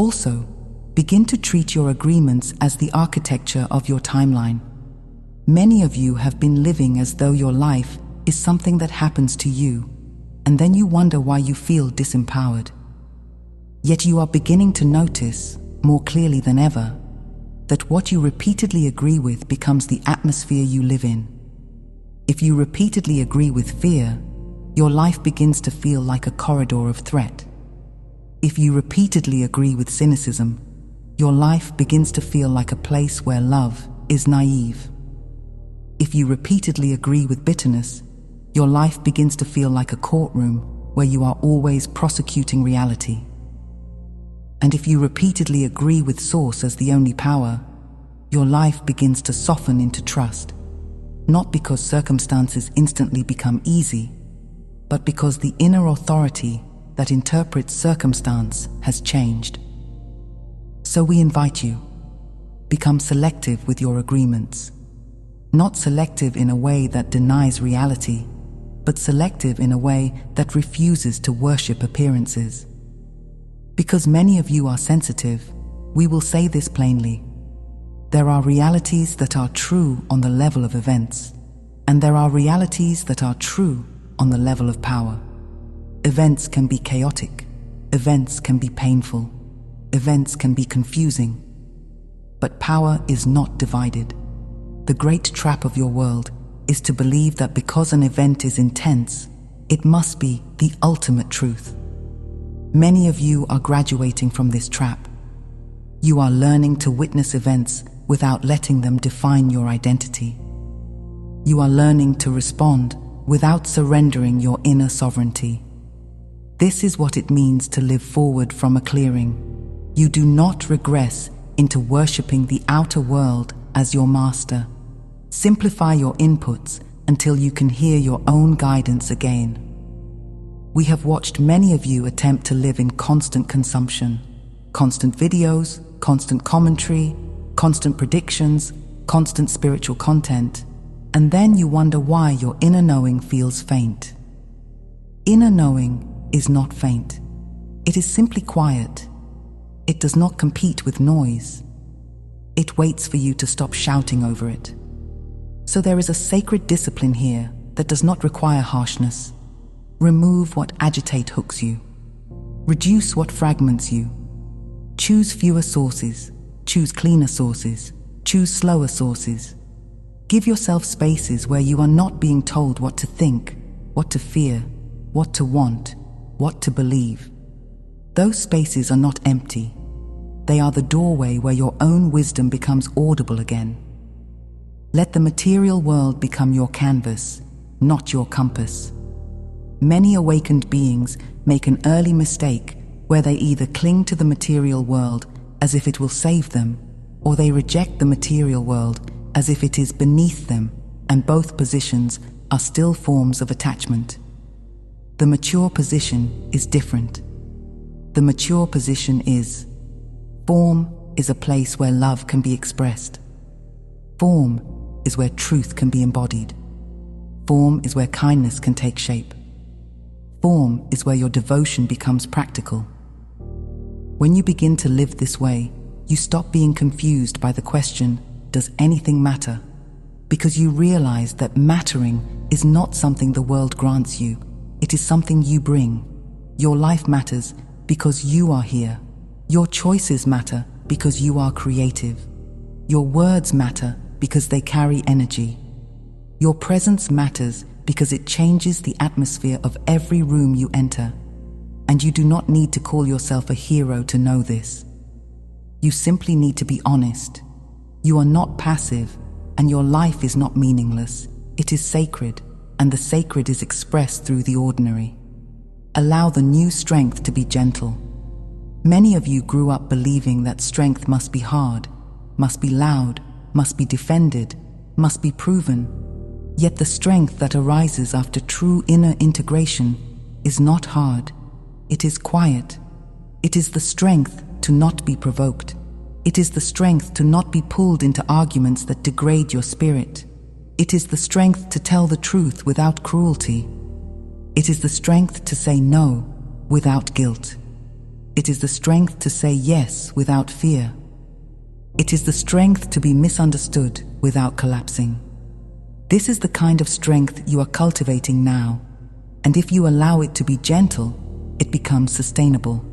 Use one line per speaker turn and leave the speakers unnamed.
Also, begin to treat your agreements as the architecture of your timeline. Many of you have been living as though your life is something that happens to you, and then you wonder why you feel disempowered. Yet you are beginning to notice, more clearly than ever, that what you repeatedly agree with becomes the atmosphere you live in. If you repeatedly agree with fear, your life begins to feel like a corridor of threat. If you repeatedly agree with cynicism, your life begins to feel like a place where love is naive. If you repeatedly agree with bitterness, your life begins to feel like a courtroom where you are always prosecuting reality. And if you repeatedly agree with Source as the only power, your life begins to soften into trust, not because circumstances instantly become easy, but because the inner authority that interprets circumstance has changed. So we invite you, become selective with your agreements. Not selective in a way that denies reality, but selective in a way that refuses to worship appearances. Because many of you are sensitive, we will say this plainly. There are realities that are true on the level of events, and there are realities that are true on the level of power. Events can be chaotic, events can be painful, events can be confusing, but power is not divided. The great trap of your world is to believe that because an event is intense, it must be the ultimate truth. Many of you are graduating from this trap. You are learning to witness events without letting them define your identity. You are learning to respond without surrendering your inner sovereignty. This is what it means to live forward from a clearing. You do not regress into worshipping the outer world as your master. Simplify your inputs until you can hear your own guidance again. We have watched many of you attempt to live in constant consumption. Constant videos, constant commentary, constant predictions, constant spiritual content, and then you wonder why your inner knowing feels faint. Inner knowing is not faint. It is simply quiet. It does not compete with noise. It waits for you to stop shouting over it. So there is a sacred discipline here that does not require harshness. Remove what agitate hooks you. Reduce what fragments you. Choose fewer sources. Choose cleaner sources. Choose slower sources. Give yourself spaces where you are not being told what to think, what to fear, what to want, what to believe. Those spaces are not empty. They are the doorway where your own wisdom becomes audible again. Let the material world become your canvas, not your compass. Many awakened beings make an early mistake where they either cling to the material world as if it will save them, or they reject the material world as if it is beneath them, and both positions are still forms of attachment. The mature position is different. The mature position is: form is a place where love can be expressed. Form is where truth can be embodied. Form is where kindness can take shape. Form is where your devotion becomes practical. When you begin to live this way, you stop being confused by the question, does anything matter? Because you realize that mattering is not something the world grants you. It is something you bring. Your life matters because you are here. Your choices matter because you are creative. Your words matter because they carry energy. Your presence matters because it changes the atmosphere of every room you enter. And you do not need to call yourself a hero to know this. You simply need to be honest. You are not passive, and your life is not meaningless. It is sacred, and the sacred is expressed through the ordinary. Allow the new strength to be gentle. Many of you grew up believing that strength must be hard, must be loud, must be defended, must be proven. Yet the strength that arises after true inner integration is not hard. It is quiet. It is the strength to not be provoked. It is the strength to not be pulled into arguments that degrade your spirit. It is the strength to tell the truth without cruelty. It is the strength to say no without guilt. It is the strength to say yes without fear. It is the strength to be misunderstood without collapsing. This is the kind of strength you are cultivating now, and if you allow it to be gentle, it becomes sustainable.